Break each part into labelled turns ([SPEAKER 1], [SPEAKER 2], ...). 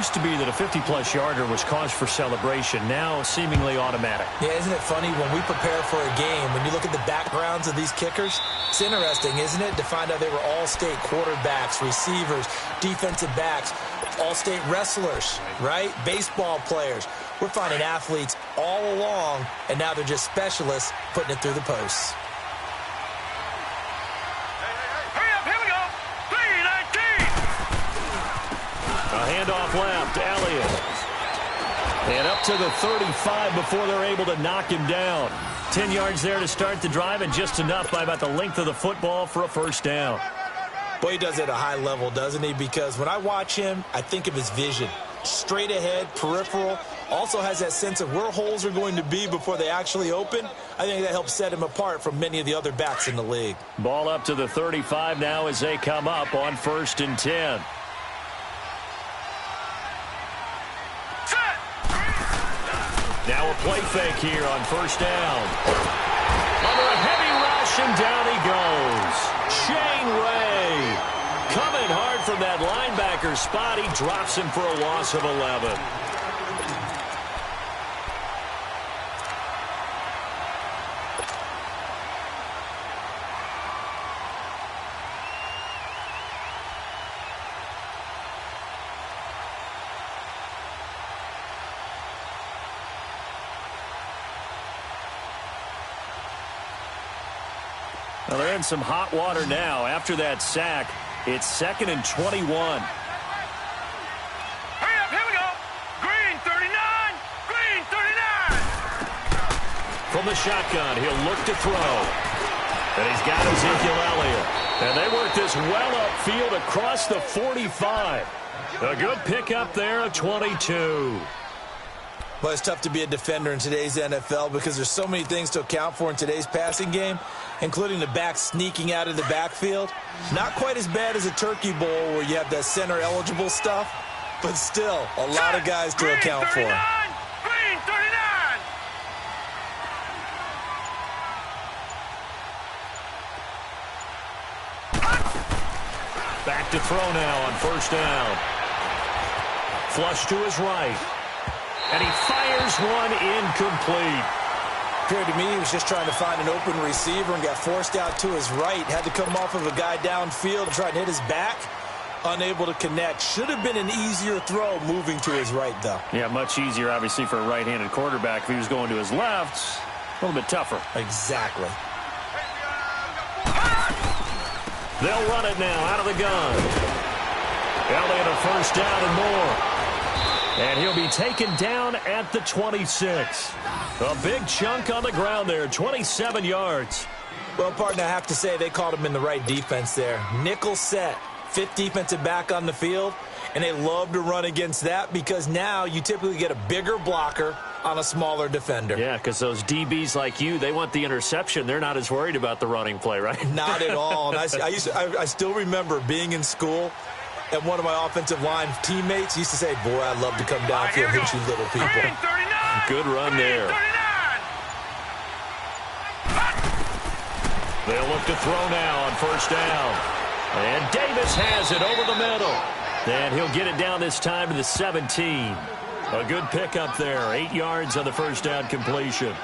[SPEAKER 1] used to be that a 50-plus yarder was cause for celebration. Now seemingly automatic.
[SPEAKER 2] Yeah, isn't it funny when we prepare for a game, when you look at the backgrounds of these kickers, it's interesting, isn't it, to find out they were all-state quarterbacks, receivers, defensive backs, all-state wrestlers, right? Baseball players. We're finding athletes all along, and now they're just specialists putting it through the posts.
[SPEAKER 1] Handoff left, Elliott. And up to the 35 before they're able to knock him down. 10 yards there to start the drive, and just enough by about the length of the football for a first down.
[SPEAKER 2] Boy, he does it at a high level, doesn't he? Because when I watch him, I think of his vision. Straight ahead, peripheral. Also has that sense of where holes are going to be before they actually open. I think that helps set him apart from many of the other backs in the league.
[SPEAKER 1] Ball up to the 35 now as they come up on 1st and 10. Now a play fake here on 1st down. Under a heavy rush, and down he goes. Shane Ray coming hard from that linebacker spot. He drops him for a loss of 11. Well, they're in some hot water now. After that sack, it's 2nd and 21.
[SPEAKER 3] Hurry up, here we go. Green 39, green 39.
[SPEAKER 1] From the shotgun, he'll look to throw. And he's got Ezekiel Elliott. And they work this well upfield across the 45. A good pickup there of 22.
[SPEAKER 2] Well, it's tough to be a defender in today's NFL because there's so many things to account for in today's passing game, including the back sneaking out of the backfield. Not quite as bad as a turkey bowl where you have that center-eligible stuff, but still a lot of guys to account for.
[SPEAKER 3] Green 39.
[SPEAKER 1] Back to throw now on 1st down. Flush to his right. And he fires one incomplete.
[SPEAKER 2] Appeared to me he was just trying to find an open receiver and got forced out to his right. Had to come off of a guy downfield to try and hit his back. Unable to connect. Should have been an easier throw moving to his right, though.
[SPEAKER 1] Yeah, much easier, obviously, for a right-handed quarterback. If he was going to his left, a little bit tougher.
[SPEAKER 2] Exactly.
[SPEAKER 1] They'll run it now out of the gun. Elliott a first down and more. And he'll be taken down at the 26. A big chunk on the ground there, 27 yards.
[SPEAKER 2] Well, partner, I have to say they called him in the right defense there. Nickel set, 5th defensive back on the field, and they love to run against that because now you typically get a bigger blocker on a smaller defender.
[SPEAKER 1] Yeah, because those DBs like you, they want the interception. They're not as worried about the running play, right?
[SPEAKER 2] Not at all. And I still remember being in school, and one of my offensive line teammates used to say, boy, I'd love to come downfield and hit you little people.
[SPEAKER 1] Good run there. They'll look to throw now on 1st down. And Davis has it over the middle. And he'll get it down this time to the 17. A good pickup there. 8 yards on the first down completion.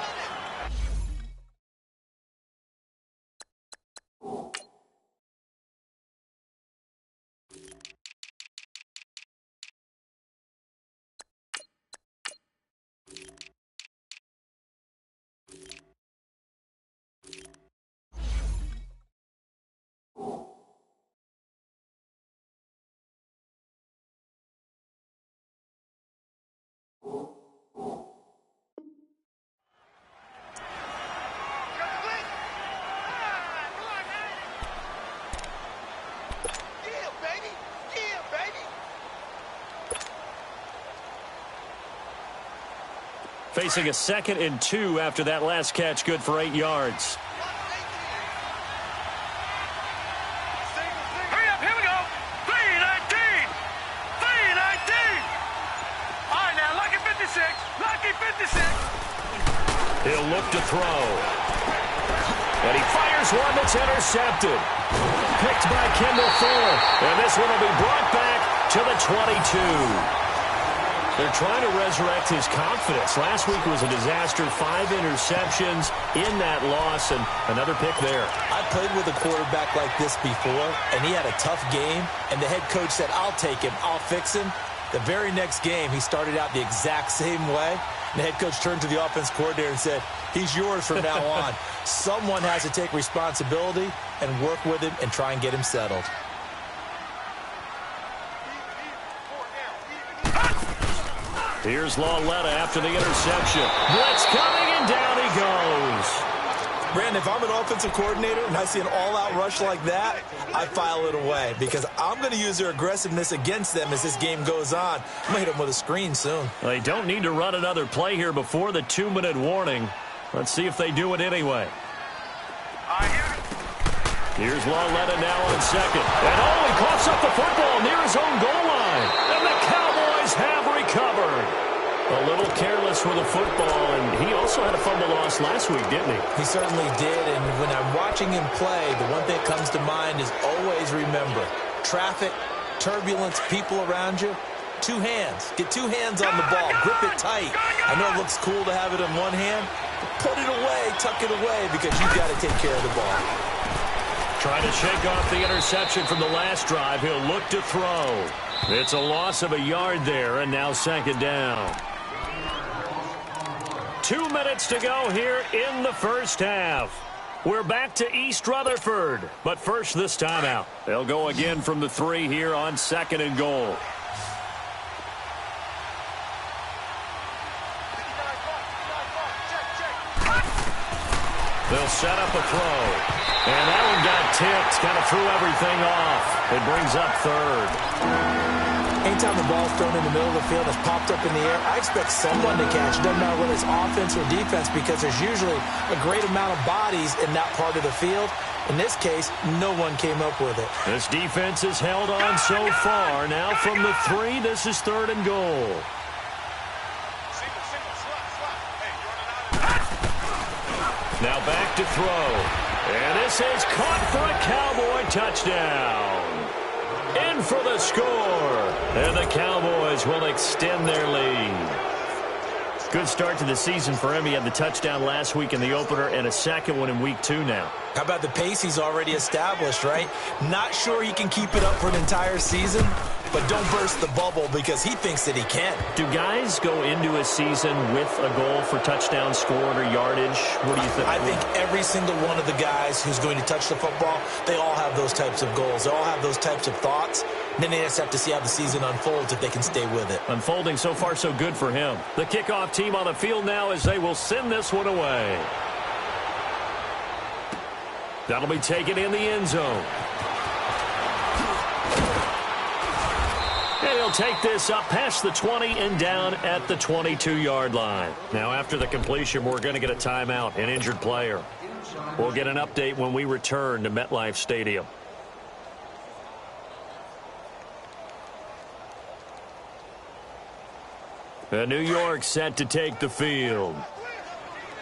[SPEAKER 1] Facing a 2nd and 2 after that last catch, good for 8 yards.
[SPEAKER 3] Hurry up, here we go. 319. 319. All right, now, lucky 56. Lucky 56.
[SPEAKER 1] He'll look to throw. And he fires one that's intercepted. Picked by Kendall Fuller. And this one will be brought back to the 22. They're trying to resurrect his confidence. Last week was a disaster. 5 interceptions in that loss, and another pick there.
[SPEAKER 2] I played with a quarterback like this before, and he had a tough game, and the head coach said, I'll take him, I'll fix him. The very next game, he started out the exact same way. And the head coach turned to the offense coordinator and said, he's yours from now on. Someone has to take responsibility and work with him and try and get him settled.
[SPEAKER 1] Here's Lauletta after the interception. Blitz coming, and down he goes.
[SPEAKER 2] Brandon, if I'm an offensive coordinator and I see an all-out rush like that, I file it away because I'm going to use their aggressiveness against them as this game goes on. I'm going to hit them with a screen soon.
[SPEAKER 1] They don't need to run another play here before the 2-minute warning. Let's see if they do it anyway. Here's Lauletta now on second. And he coughs up the football near his own goal line. And the Cowboys have recovered. A little careless with the football, and he also had a fumble loss last week, didn't he?
[SPEAKER 2] He certainly did, and when I'm watching him play, the one thing that comes to mind is always remember, traffic, turbulence, people around you, 2 hands. Get 2 hands on the ball. Grip it tight. I know it looks cool to have it in one hand, but put it away, tuck it away, because you've got to take care of the ball.
[SPEAKER 1] Trying to shake off the interception from the last drive. He'll look to throw. It's a loss of a yard there, and now second down. 2 minutes to go here in the first half. We're back to East Rutherford, but first this timeout. They'll go again from the 3 here on second and goal. They'll set up a throw. And that one got tipped, kind of threw everything off. It brings up third.
[SPEAKER 2] Anytime the ball's thrown in the middle of the field and it's popped up in the air, I expect someone to catch. It doesn't matter whether it's offense or defense because there's usually a great amount of bodies in that part of the field. In this case, no one came up with it.
[SPEAKER 1] This defense has held on so far. Now from the 3, this is third and goal. Now back to throw. And this is caught for a Cowboy touchdown. In for the score. And the Cowboys will extend their lead. Good start to the season for him. He had the touchdown last week in the opener and a second one in week 2 now.
[SPEAKER 2] How about the pace he's already established, right? Not sure he can keep it up for an entire season, but don't burst the bubble because he thinks that he can.
[SPEAKER 1] Do guys go into a season with a goal for touchdown scored or yardage? What do you think?
[SPEAKER 2] I think every single one of the guys who's going to touch the football, they all have those types of goals. They all have those types of thoughts. And then they just have to see how the season unfolds if they can stay with it.
[SPEAKER 1] Unfolding so far so good for him. The kickoff team on the field now as they will send this one away. That'll be taken in the end zone. And he'll take this up past the 20 and down at the 22-yard line. Now, after the completion, we're going to get a timeout, an injured player. We'll get an update when we return to MetLife Stadium. New York set to take the field.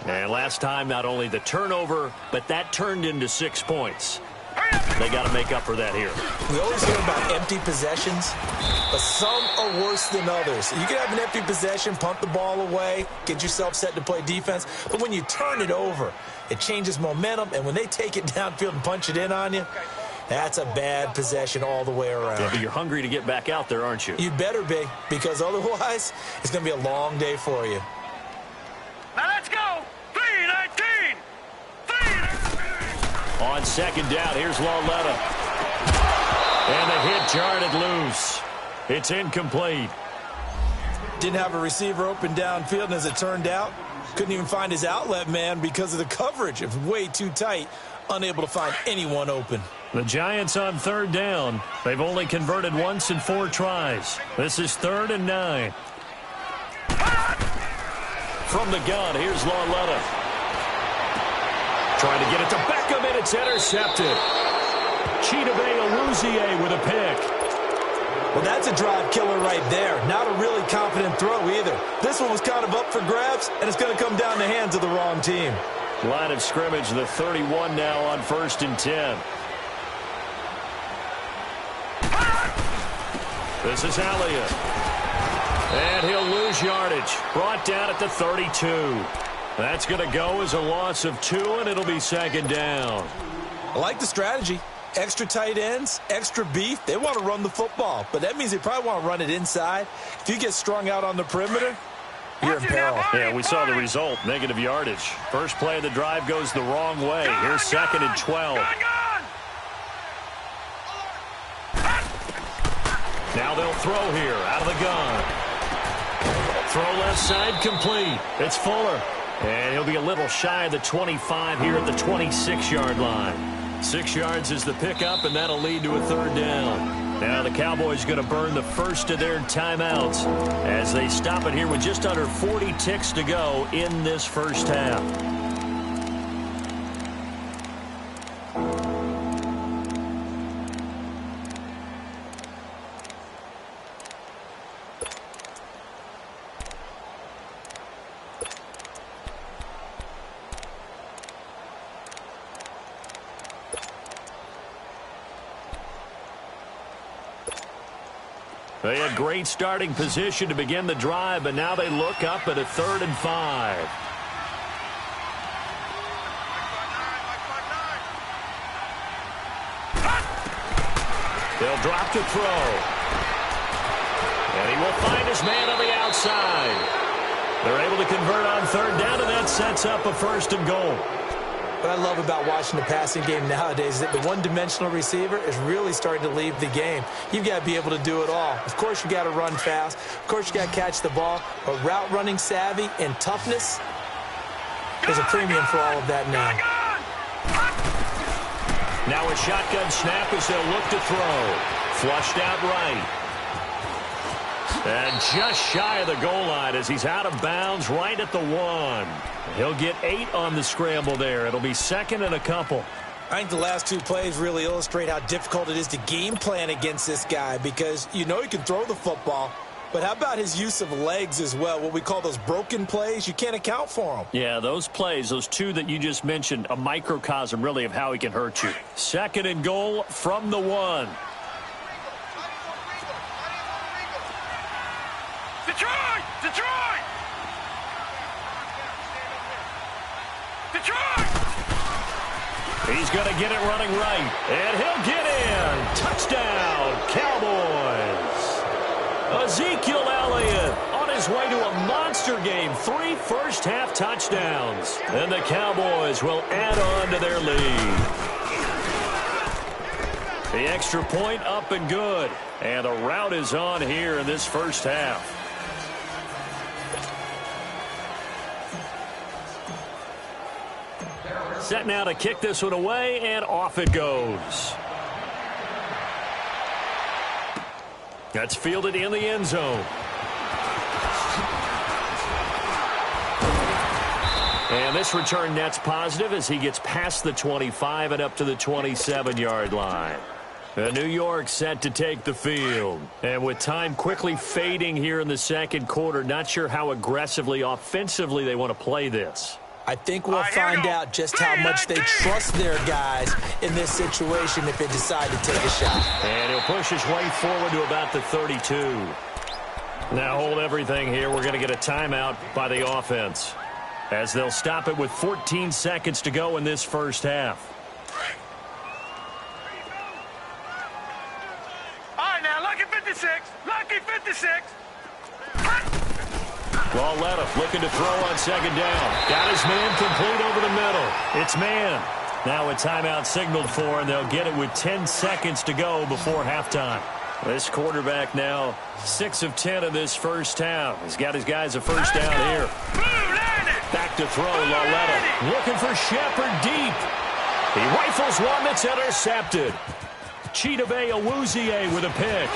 [SPEAKER 1] And last time, not only the turnover, but that turned into 6 points. They got to make up for that here.
[SPEAKER 2] We always hear about empty possessions, but some are worse than others. You can have an empty possession, punt the ball away, get yourself set to play defense, but when you turn it over, it changes momentum, and when they take it downfield and punch it in on you, that's a bad possession all the way around.
[SPEAKER 1] Yeah, but you're hungry to get back out there, aren't you?
[SPEAKER 2] You better be, because otherwise, it's going to be a long day for you.
[SPEAKER 3] Now let's go. 3-19. 3-19.
[SPEAKER 1] On second down, here's Lauletta. And the hit jarred it loose. It's incomplete.
[SPEAKER 2] Didn't have a receiver open downfield, and as it turned out, couldn't even find his outlet man because of the coverage. It was way too tight, unable to find anyone open.
[SPEAKER 1] The Giants on third down. They've only converted once in 4 tries. This is 3rd and 9. From the gun, here's Lauletta. Trying to get it to Beckham, and it's intercepted. Chidobe Awuzie with a pick.
[SPEAKER 2] Well, that's a drive killer right there. Not a really confident throw either. This one was kind of up for grabs, and it's going to come down in the hands of the wrong team.
[SPEAKER 1] Line of scrimmage, the 31 now on 1st and 10. This is Elliott. And he'll lose yardage. Brought down at the 32. That's going to go as a loss of 2, and it'll be second down.
[SPEAKER 2] I like the strategy. Extra tight ends, extra beef. They want to run the football, but that means they probably want to run it inside. If you get strung out on the perimeter, you're in peril.
[SPEAKER 1] Yeah, we saw the result, negative yardage. First play of the drive goes the wrong way. Here's second and 12. Now they'll throw here out of the gun. Throw left side complete. It's Fuller. And he'll be a little shy of the 25 here at the 26-yard line. 6 yards is the pickup, and that'll lead to a third down. Now the Cowboys going to burn the first of their timeouts as they stop it here with just under 40 ticks to go in this first half. They had great starting position to begin the drive, but now they look up at a 3rd and 5. They'll drop to throw. And he will find his man on the outside. They're able to convert on 3rd down, and that sets up a 1st and goal.
[SPEAKER 2] What I love about watching the passing game nowadays is that the one-dimensional receiver is really starting to leave the game. You've got to be able to do it all. Of course, you got to run fast. Of course, you got to catch the ball. But route running savvy and toughness, there's a premium for all of that now.
[SPEAKER 1] Now a shotgun snap as they'll look to throw. Flushed out right. And just shy of the goal line as he's out of bounds right at the 1. He'll get 8 on the scramble there. It'll be 2nd and a couple.
[SPEAKER 2] I think the last 2 plays really illustrate how difficult it is to game plan against this guy because you know he can throw the football, but how about his use of legs as well, what we call those broken plays? You can't account for them.
[SPEAKER 1] Yeah, those plays, those 2 that you just mentioned, a microcosm really of how he can hurt you. 2nd and goal from the 1.
[SPEAKER 3] Detroit! Detroit! Detroit!
[SPEAKER 1] He's going to get it running right, and he'll get in. Touchdown, Cowboys. Ezekiel Elliott on his way to a monster game. 3 first-half touchdowns. And the Cowboys will add on to their lead. The extra point up and good. And the rout is on here in this first half. Set now to kick this one away, and off it goes. That's fielded in the end zone. And this return net's positive as he gets past the 25 and up to the 27-yard line. New York set to take the field. And with time quickly fading here in the second quarter, not sure how aggressively, offensively they want to play this.
[SPEAKER 2] I think we'll find out just how much they trust their guys in this situation if they decide to take a shot.
[SPEAKER 1] And he'll push his way forward to about the 32. Now hold everything here. We're going to get a timeout by the offense as they'll stop it with 14 seconds to go in this first half.
[SPEAKER 3] All right, now, lucky 56. Lucky 56.
[SPEAKER 1] Left looking to throw on 2nd down. Got his man complete over the middle. It's man. Now a timeout signaled for, and they'll get it with 10 seconds to go before halftime. This quarterback now 6 of 10 in this first half. He's got his guys a first down here. Back to throw, Laletta. Looking for Shepard deep. He rifles one that's intercepted. Chidobe Awuzie with a pick.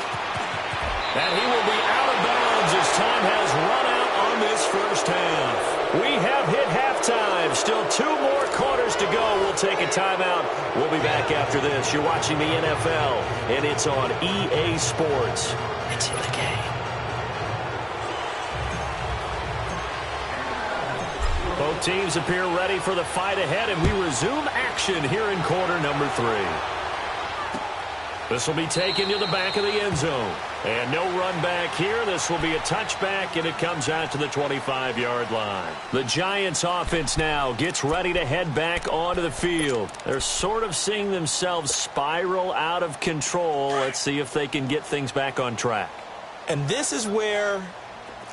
[SPEAKER 1] And he will be out of bounds as time has run out on this first half. We have hit halftime. Still 2 more quarters to go. We'll take a timeout. We'll be back after this. You're watching the NFL, and it's on EA Sports. It's in the game. Both teams appear ready for the fight ahead, and we resume action here in quarter number 3. This will be taken to the back of the end zone. And no run back here. This will be a touchback, and it comes out to the 25-yard line. The Giants offense now gets ready to head back onto the field. They're sort of seeing themselves spiral out of control. Let's see if they can get things back on track.
[SPEAKER 2] And this is where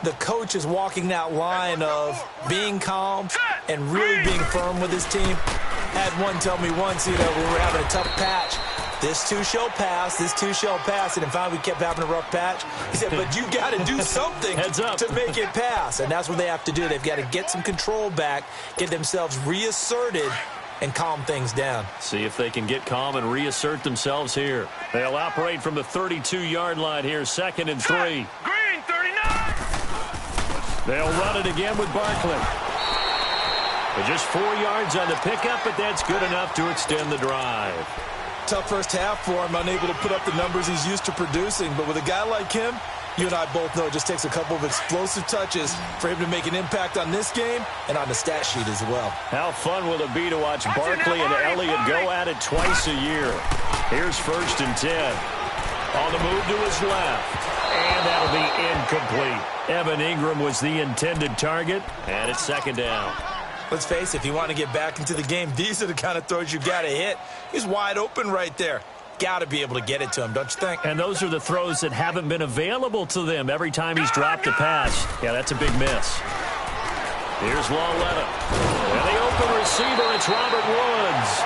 [SPEAKER 2] the coach is walking that line of being calm and really being firm with his team. Had one tell me once, we were having a tough patch. This too shall pass, this too shall pass. And in fact, we kept having a rough patch. He said, but you got to do something to make it pass. And that's what they have to do. They've got to get some control back, get themselves reasserted, and calm things down.
[SPEAKER 1] See if they can get calm and reassert themselves here. They'll operate from the 32-yard line here, 2nd and 3.
[SPEAKER 3] Green, 39.
[SPEAKER 1] They'll run it again with Barkley. Just 4 yards on the pickup, but that's good enough to extend the drive.
[SPEAKER 2] Tough first half for him, unable to put up the numbers he's used to producing. But with a guy like him, you and I both know it just takes a couple of explosive touches for him to make an impact on this game and on the stat sheet as well.
[SPEAKER 1] How fun will it be to watch Barkley and Elliott go at it twice a year? Here's 1st and 10. On the move to his left. And that'll be incomplete. Evan Ingram was the intended target, and it's 2nd down.
[SPEAKER 2] Let's face it, if you want to get back into the game, these are the kind of throws you got to hit. He's wide open right there. Got to be able to get it to him, don't you think?
[SPEAKER 1] And those are the throws that haven't been available to them every time he's dropped a pass. Yeah, that's a big miss. Here's Lawletta. And the open receiver, it's Robert Woods.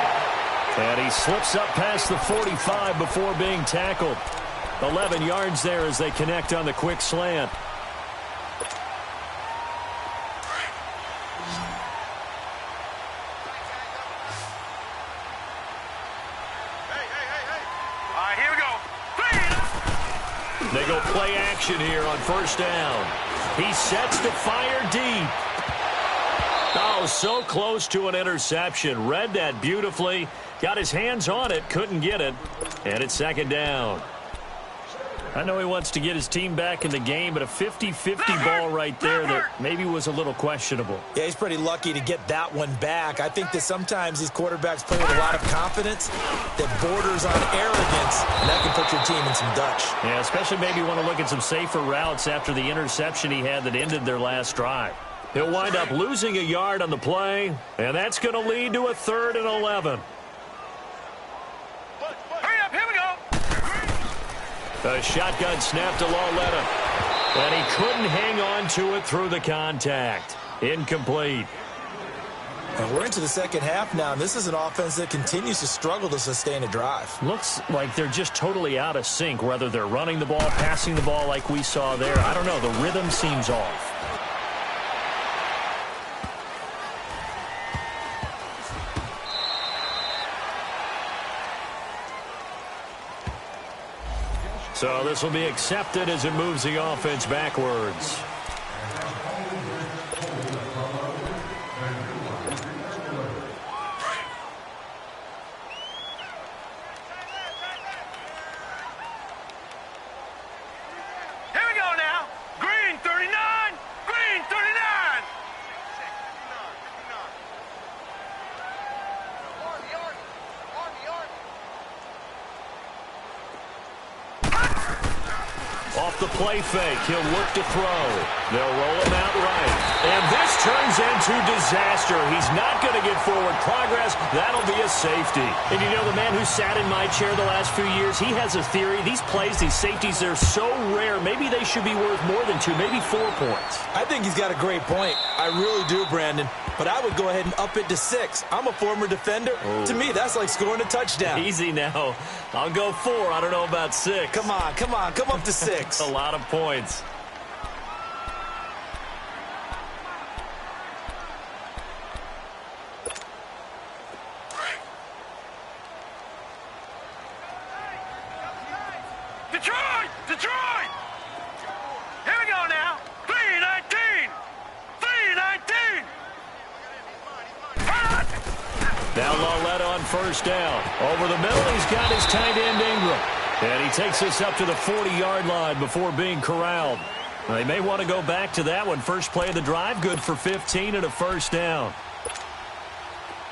[SPEAKER 1] And he slips up past the 45 before being tackled. 11 yards there as they connect on the quick slant. They go play action here on 1st down. He sets to fire deep. Oh, so close to an interception. Read that beautifully. Got his hands on it. Couldn't get it. And it's 2nd down. I know he wants to get his team back in the game, but a 50-50 ball right there that maybe was a little questionable.
[SPEAKER 2] Yeah, he's pretty lucky to get that one back. I think that sometimes these quarterbacks play with a lot of confidence that borders on arrogance, and that can put your team in some Dutch.
[SPEAKER 1] Yeah, especially maybe want to look at some safer routes after the interception he had that ended their last drive. He'll wind up losing a yard on the play, and that's going to lead to a 3rd and 11. A shotgun snap to Lawletta. And he couldn't hang on to it through the contact. Incomplete.
[SPEAKER 2] And we're into the 2nd half now, and this is an offense that continues to struggle to sustain a drive.
[SPEAKER 1] Looks like they're just totally out of sync, whether they're running the ball, passing the ball like we saw there. I don't know. The rhythm seems off. So this will be accepted as it moves the offense backwards.
[SPEAKER 3] Here we go now. Green, 39. Green, 39.
[SPEAKER 1] Off the play fake, he'll look to throw. They'll roll him out right. And this turns into disaster. He's not going to get forward progress. That'll be a safety. And you know, the man who sat in my chair the last few years, he has a theory. These plays, these safeties, they're so rare. Maybe they should be worth more than 2, maybe 4 points.
[SPEAKER 2] I think he's got a great point. I really do, Brandon. But I would go ahead and up it to 6. I'm a former defender. Oh. To me, that's like scoring a touchdown.
[SPEAKER 1] Easy now. I'll go 4. I don't know about 6.
[SPEAKER 2] Come on. Come up to 6.
[SPEAKER 1] That's a lot of points.
[SPEAKER 3] Detroit! Here we go now. 3-19. 3-19.
[SPEAKER 1] Now Lawletta on 1st down. Over the middle, he's got his tight end Ingram. And he takes us up to the 40-yard line before being corralled. They may want to go back to that one. First play of the drive, good for 15 and a 1st down.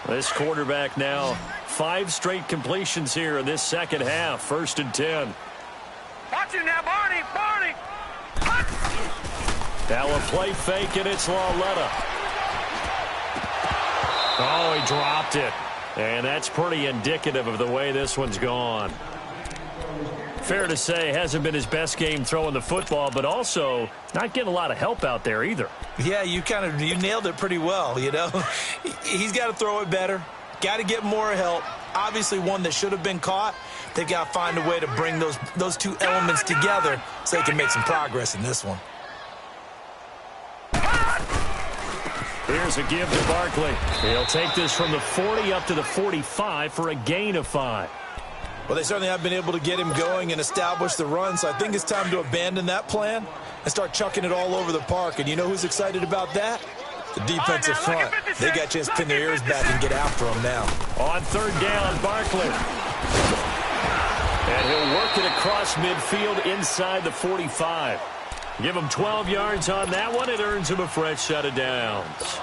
[SPEAKER 1] This quarterback now 5 straight completions here in this second half. 1st and 10.
[SPEAKER 3] Watch it now, Barney. Barney.
[SPEAKER 1] Now a play fake, and it's Lauletta. Oh, he dropped it. And that's pretty indicative of the way this one's gone. Fair to say, hasn't been his best game throwing the football, but also not getting a lot of help out there either.
[SPEAKER 2] Yeah, you nailed it pretty well, you know. He's got to throw it better. Got to get more help. Obviously one that should have been caught. They got to find a way to bring those two elements together so they can make some progress in this one.
[SPEAKER 1] Here's a give to Barkley. He'll take this from the 40 up to the 45 for a gain of 5.
[SPEAKER 2] Well, they certainly have been able to get him going and establish the run, so I think it's time to abandon that plan and start chucking it all over the park. And you know who's excited about that? The defensive front. They got a chance to pin their ears back and get after him now.
[SPEAKER 1] On 3rd down, Barkley. And he'll work it across midfield inside the 45. Give him 12 yards on that one. It earns him a fresh set of downs.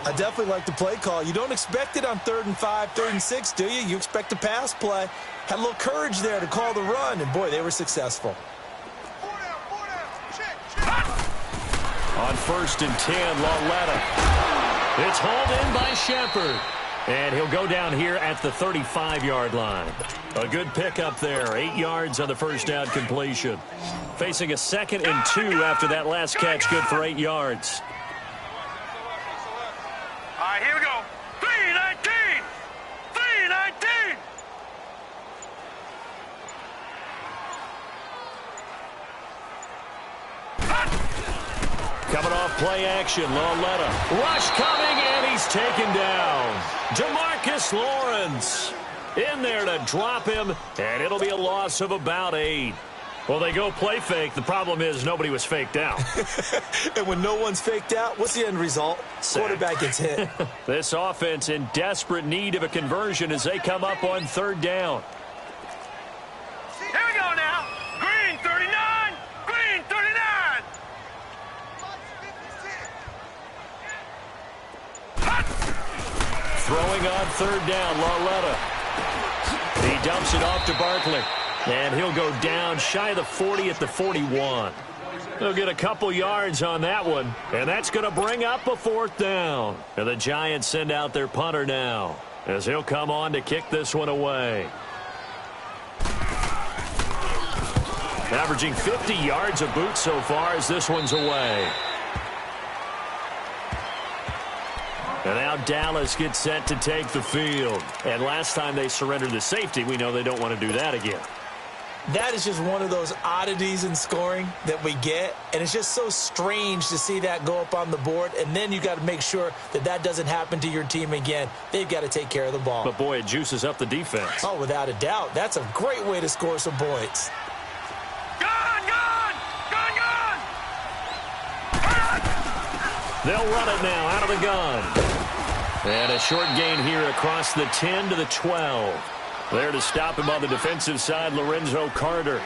[SPEAKER 2] I definitely like the play call. You don't expect it on 3rd and 5, 3rd and 6, do you? You expect a pass play. Had a little courage there to call the run, and boy, they were successful.
[SPEAKER 1] On 1st and 10, Lauletta. It's hauled in by Shepard. And he'll go down here at the 35-yard line. A good pickup there. 8 yards on the first down completion. Facing a 2nd and 2 after that last catch. Good for 8 yards.
[SPEAKER 3] All right, here we go. 3-19. 3-19.
[SPEAKER 1] Coming off play action, Lauletta. Rush coming, and he's taken down. Demarcus Lawrence in there to drop him, and it'll be a loss of about 8. Well, they go play fake. The problem is nobody was faked out.
[SPEAKER 2] And when no one's faked out, what's the end result? Quarterback gets hit.
[SPEAKER 1] This offense in desperate need of a conversion as they come up on 3rd down.
[SPEAKER 3] Here we go now. Green 39. Green 39.
[SPEAKER 1] Throwing on 3rd down, Lauletta. He dumps it off to Barkley. And he'll go down shy of the 40 at the 41. They'll get a couple yards on that one. And that's going to bring up a 4th down. And the Giants send out their punter now as he'll come on to kick this one away. Averaging 50 yards a boot so far as this one's away. And now Dallas gets set to take the field. And last time they surrendered the safety, we know they don't want to do that again.
[SPEAKER 2] That is just one of those oddities in scoring that we get, and it's just so strange to see that go up on the board, and then you got to make sure that that doesn't happen to your team again. They've got to take care of the ball.
[SPEAKER 1] But, boy, it juices up the defense.
[SPEAKER 2] Oh, without a doubt. That's a great way to score some points.
[SPEAKER 1] They'll run it now out of the gun. And a short gain here across the 10 to the 12. There to stop him on the defensive side, Lorenzo Carter.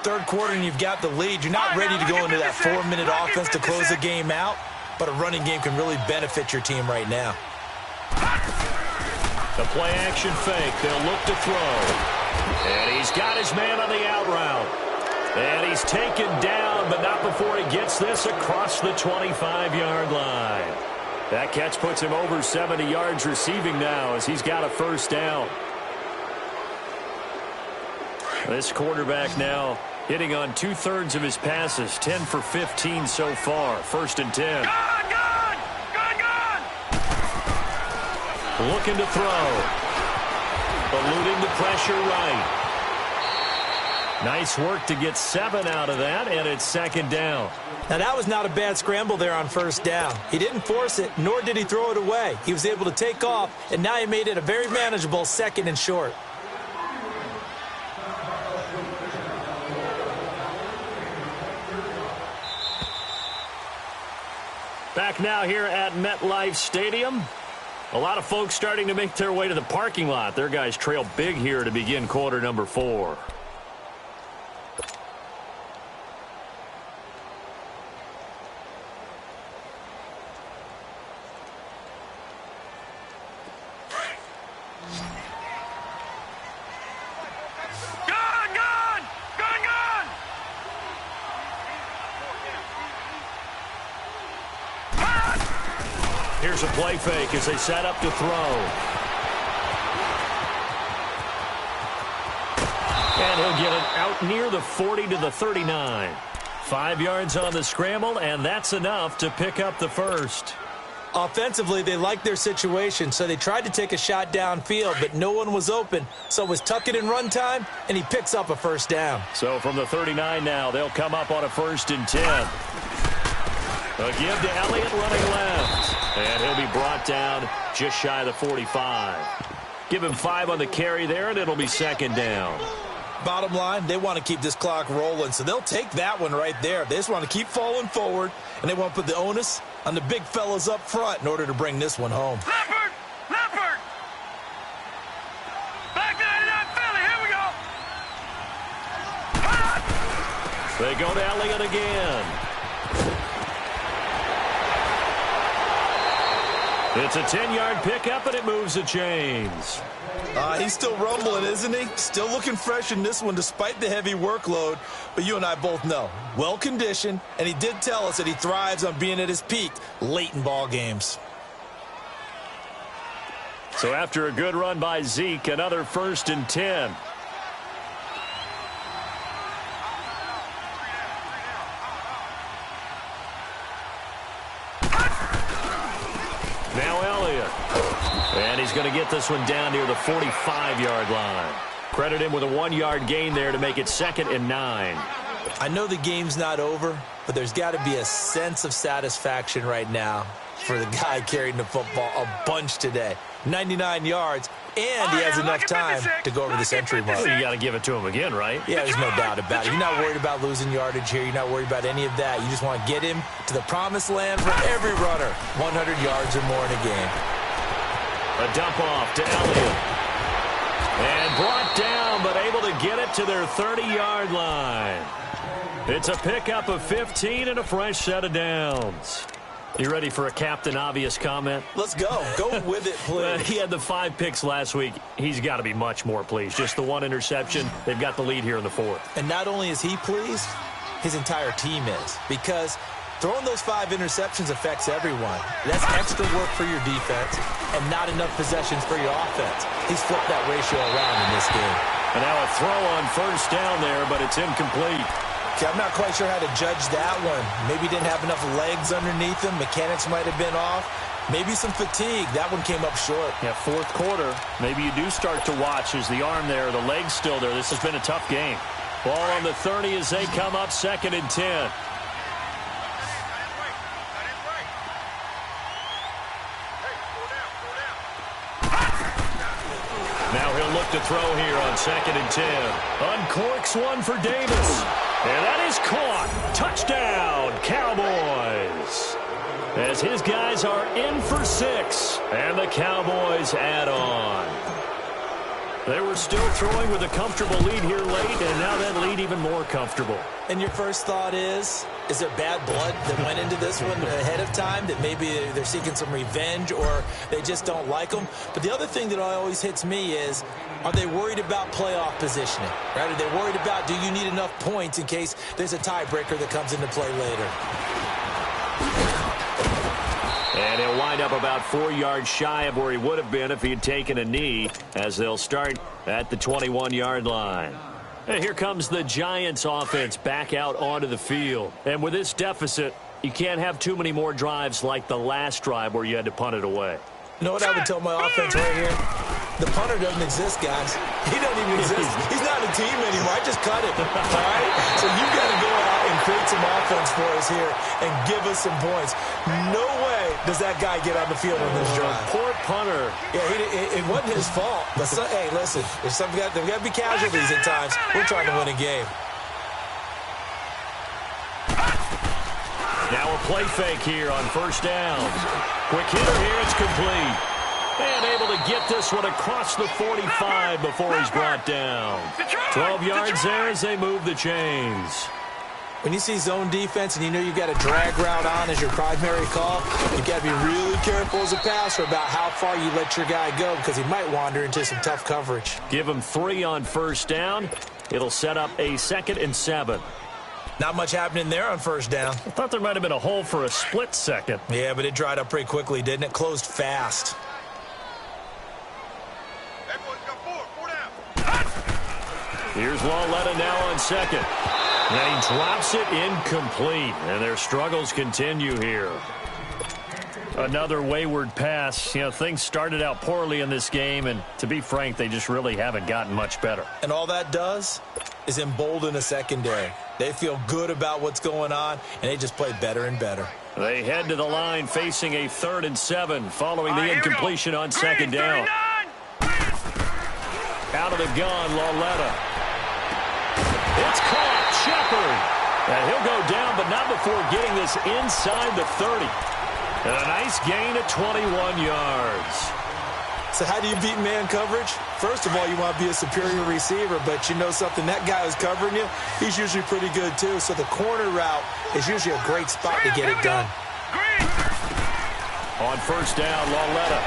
[SPEAKER 2] 3rd quarter and you've got the lead. You're not ready to go into that 4-minute offense to close the game out, but a running game can really benefit your team right now.
[SPEAKER 1] The play action fake. They'll look to throw. And he's got his man on the out route. And he's taken down, but not before he gets this across the 25-yard line. That catch puts him over 70 yards receiving now as he's got a 1st down. This quarterback now hitting on 2/3 of his passes, 10 for 15 so far. 1st and 10.
[SPEAKER 3] Gun!
[SPEAKER 1] Looking to throw. Eluding the pressure right. Nice work to get 7 out of that, and it's 2nd down.
[SPEAKER 2] Now, that was not a bad scramble there on 1st down. He didn't force it, nor did he throw it away. He was able to take off, and now he made it a very manageable 2nd and short.
[SPEAKER 1] Back now here at MetLife Stadium. A lot of folks starting to make their way to the parking lot. Their guys trail big here to begin quarter number 4. Here's a play fake as they set up to throw. And he'll get it out near the 40 to the 39. 5 yards on the scramble, and that's enough to pick up the first.
[SPEAKER 2] Offensively, they liked their situation, so they tried to take a shot downfield, but no one was open. So it was tuck it in run time, and he picks up a first down.
[SPEAKER 1] So from the 39 now, they'll come up on a 1st and 10. A give to Elliott running left. And he'll be brought down just shy of the 45. Give him 5 on the carry there, and it'll be 2nd down.
[SPEAKER 2] Bottom line, they want to keep this clock rolling, so they'll take that one right there. They just want to keep falling forward, and they want to put the onus on the big fellas up front in order to bring this one home.
[SPEAKER 3] Leopard! Leopard! Back 99 Philly, here we go!
[SPEAKER 1] They go to Elliott again. It's a 10-yard pickup, and it moves the chains.
[SPEAKER 2] He's still rumbling, isn't he? Still looking fresh in this one despite the heavy workload. But you and I both know, well-conditioned, and he did tell us that he thrives on being at his peak late in ball games.
[SPEAKER 1] So after a good run by Zeke, another 1st and 10. Now Elliott. And he's going to get this one down near the 45-yard line. Credit him with a 1-yard gain there to make it 2nd and 9.
[SPEAKER 2] I know the game's not over, but there's got to be a sense of satisfaction right now for the guy carrying the football a bunch today. 99 yards, and he has enough time to go over the century mark.
[SPEAKER 1] Well, you got to give it to him again, right?
[SPEAKER 2] Yeah, there's no doubt about it. You're not worried about losing yardage here. You're not worried about any of that. You just want to get him to the promised land for every runner. 100 yards or more in a game.
[SPEAKER 1] A dump off to Elliott. And brought down, but able to get it to their 30-yard line. It's a pickup of 15 and a fresh set of downs. You ready for a Captain Obvious comment?
[SPEAKER 2] Let's go. Go with it, please.
[SPEAKER 1] He had the 5 picks last week. He's got to be much more pleased. Just the 1 interception. They've got the lead here in the 4th.
[SPEAKER 2] And not only is he pleased, his entire team is. Because throwing those 5 interceptions affects everyone. That's extra work for your defense and not enough possessions for your offense. He's flipped that ratio around in this game.
[SPEAKER 1] And now a throw on 1st down there, but it's incomplete.
[SPEAKER 2] Okay, I'm not quite sure how to judge that one. Maybe didn't have enough legs underneath him. Mechanics might have been off. Maybe some fatigue. That one came up short.
[SPEAKER 1] Yeah, 4th quarter. Maybe you do start to watch as the arm there, the leg's still there. This has been a tough game. Ball on the 30 as they come up 2nd and 10. Now he'll look to throw here on 2nd and 10. Uncorks one for Davis. And that is caught. Touchdown, Cowboys. As his guys are in for 6. And the Cowboys add on. They were still throwing with a comfortable lead here late, and now that lead even more comfortable.
[SPEAKER 2] And your first thought is there bad blood that went into this one ahead of time, that maybe they're seeking some revenge or they just don't like them? But the other thing that always hits me is, are they worried about playoff positioning? Right? Are they worried about, do you need enough points in case there's a tiebreaker that comes into play later?
[SPEAKER 1] And he'll wind up about 4 yards shy of where he would have been if he had taken a knee, as they'll start at the 21-yard line. And here comes the Giants offense back out onto the field. And with this deficit, you can't have too many more drives like the last drive where you had to punt it away.
[SPEAKER 2] You know what I would tell my offense right here? The punter doesn't exist, guys. He doesn't even exist. He's not a team anymore. I just cut him. All right? So you've got to go out and create some offense for us here and give us some points. No way does that guy get on the field on this drive.
[SPEAKER 1] Poor punter.
[SPEAKER 2] Yeah, it wasn't his fault. But hey, listen, there's got to be casualties at times. We're trying to win a game.
[SPEAKER 1] Now a play fake here on 1st down. Quick hitter here, it's complete. And able to get this one across the 45 before he's brought down. 12 yards there as they move the chains.
[SPEAKER 2] When you see zone defense and you know you've got a drag route on as your primary call, you've got to be really careful as a passer about how far you let your guy go, because he might wander into some tough coverage.
[SPEAKER 1] Give him 3 on 1st down. It'll set up a 2nd and 7.
[SPEAKER 2] Not much happening there on first down.
[SPEAKER 1] I thought there might have been a hole for a split second.
[SPEAKER 2] Yeah, but it dried up pretty quickly, didn't it? Closed fast.
[SPEAKER 3] Four down.
[SPEAKER 1] Here's Lauletta now on second. And he drops it incomplete. And their struggles continue here. Another wayward pass. You know, things started out poorly in this game, and to be frank, they just really haven't gotten much better.
[SPEAKER 2] And all that does is embolden a secondary. They feel good about what's going on, and they just play better and better.
[SPEAKER 1] They head to the line facing a 3rd and 7 following the incompletion on second down. Out of the gun, Lauletta. It's caught. Shepard. And he'll go down, but not before getting this inside the 30. And a nice gain of 21 yards.
[SPEAKER 2] So how do you beat man coverage? First of all, you want to be a superior receiver, but you know something, that guy who's covering you, he's usually pretty good too. So the corner route is usually a great spot to get it done.
[SPEAKER 1] On first down, Lauletta.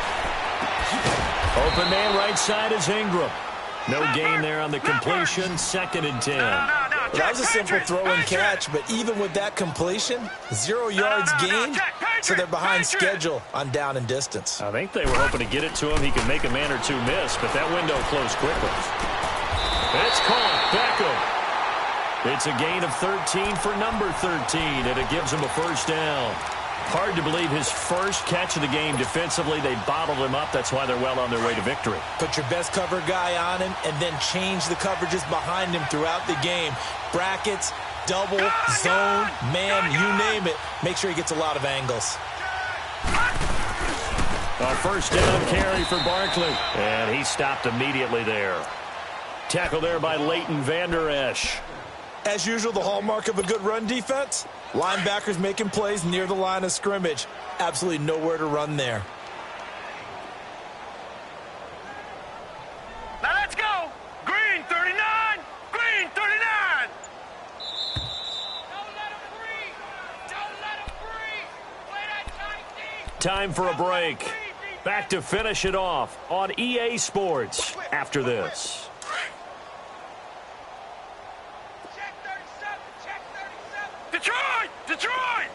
[SPEAKER 1] Open man right side is Ingram. No gain there on the completion. 2nd and 10.
[SPEAKER 2] Well, that was a simple throw and catch, but even with that completion, 0 yards gained, so they're behind schedule on down and distance.
[SPEAKER 1] I think they were hoping to get it to him. He could make a man or two miss, but that window closed quickly. It's caught. Beckham. It's a gain of 13 for number 13, and it gives him a first down. Hard to believe his first catch of the game defensively. They bottled him up. That's why they're well on their way to victory.
[SPEAKER 2] Put your best cover guy on him and then change the coverages behind him throughout the game. Brackets, double, zone, man, you name it. Make sure he gets a lot of angles.
[SPEAKER 1] A first down carry for Barkley. And he stopped immediately there. Tackle there by Leighton Vander Esch.
[SPEAKER 2] As usual, the hallmark of a good run defense, linebackers making plays near the line of scrimmage. Absolutely nowhere to run there.
[SPEAKER 3] Now let's go. Green 39. Green 39. Don't let him breathe. Don't let him breathe. Play that tight D.
[SPEAKER 1] Time for a break. Back to finish it off on EA Sports after this.
[SPEAKER 3] Detroit!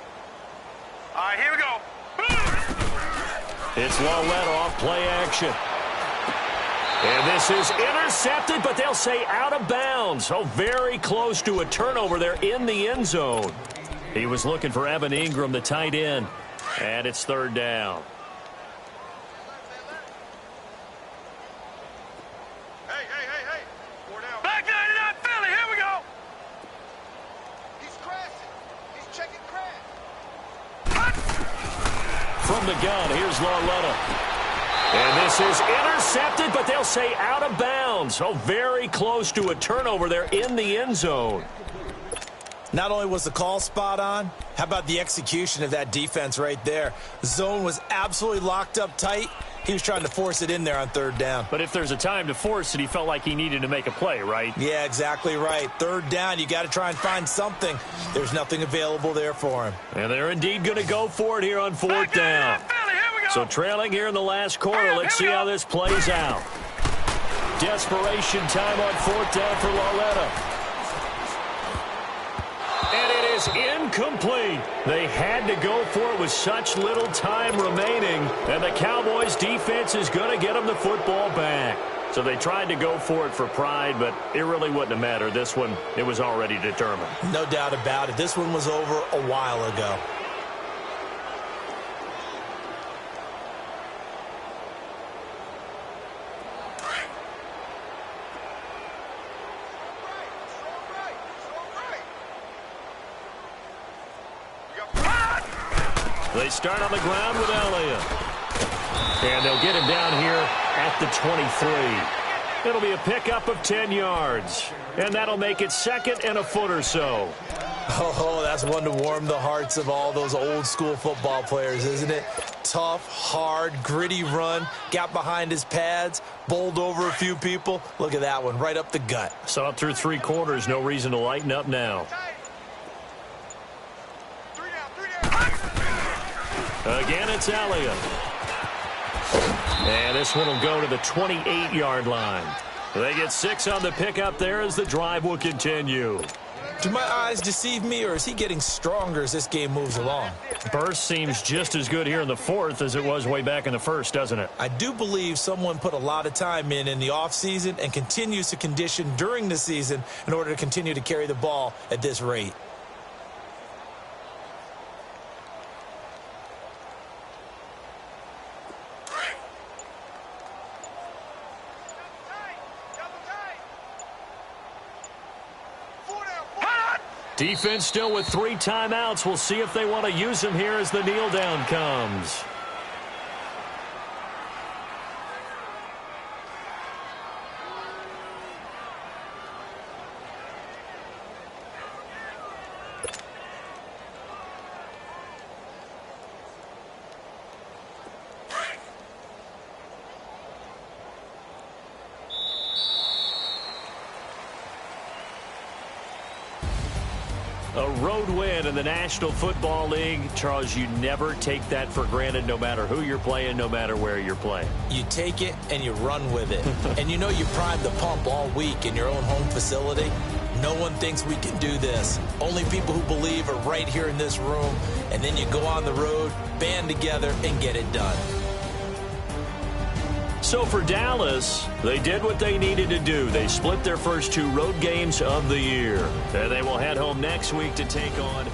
[SPEAKER 3] All right, here we go.
[SPEAKER 1] It's Lauletta off play action. And this is intercepted, but they'll say out of bounds. So very close to a turnover there in the end zone. He was looking for Evan Ingram, the tight end. And it's 3rd down.
[SPEAKER 3] Hey. 4 down. Back 99 Philly, here we go. He's crashing. He's checking crash.
[SPEAKER 1] From the gun, here's Lauletta. And this is intercepted, but they'll say out of bounds. So very close to a turnover there in the end zone.
[SPEAKER 2] Not only was the call spot on, how about the execution of that defense right there? Zone was absolutely locked up tight. He was trying to force it in there on 3rd down.
[SPEAKER 1] But if there's a time to force it, he felt like he needed to make a play, right?
[SPEAKER 2] Yeah, exactly right. 3rd down, you got to try and find something. There's nothing available there for him.
[SPEAKER 1] And they're indeed going to go for it here on 4th down. So trailing here in the last quarter, let's see how this plays out. Desperation time on 4th down for Lauletta. And it is incomplete. They had to go for it with such little time remaining. And the Cowboys defense is going to get them the football back. So they tried to go for it for pride, but it really wouldn't have mattered. This one, it was already determined.
[SPEAKER 2] No doubt about it. This one was over a while ago.
[SPEAKER 1] They start on the ground with Elliott. And they'll get him down here at the 23. It'll be a pickup of 10 yards. And that'll make it 2nd and a foot or so.
[SPEAKER 2] Oh, that's one to warm the hearts of all those old school football players, isn't it? Tough, hard, gritty run. Got behind his pads, bowled over a few people. Look at that one, right up the gut.
[SPEAKER 1] Saw it through 3 quarters. No reason to lighten up now. Again, it's Elliott. And this one will go to the 28-yard line. They get 6 on the pickup there as the drive will continue.
[SPEAKER 2] Do my eyes deceive me, or is he getting stronger as this game moves along?
[SPEAKER 1] Burst seems just as good here in the fourth as it was way back in the first, doesn't it?
[SPEAKER 2] I do believe someone put a lot of time in the offseason and continues to condition during the season in order to continue to carry the ball at this rate.
[SPEAKER 1] Defense still with 3 timeouts. We'll see if they want to use them here as the kneel down comes. A road win in the National Football League. Charles, you never take that for granted, no matter who you're playing, no matter where you're playing.
[SPEAKER 2] You take it and you run with it. And you know you primed the pump all week in your own home facility. No one thinks we can do this. Only people who believe are right here in this room. And then you go on the road, band together, and get it done.
[SPEAKER 1] So for Dallas, they did what they needed to do. They split their first 2 road games of the year. And they will head home next week to take on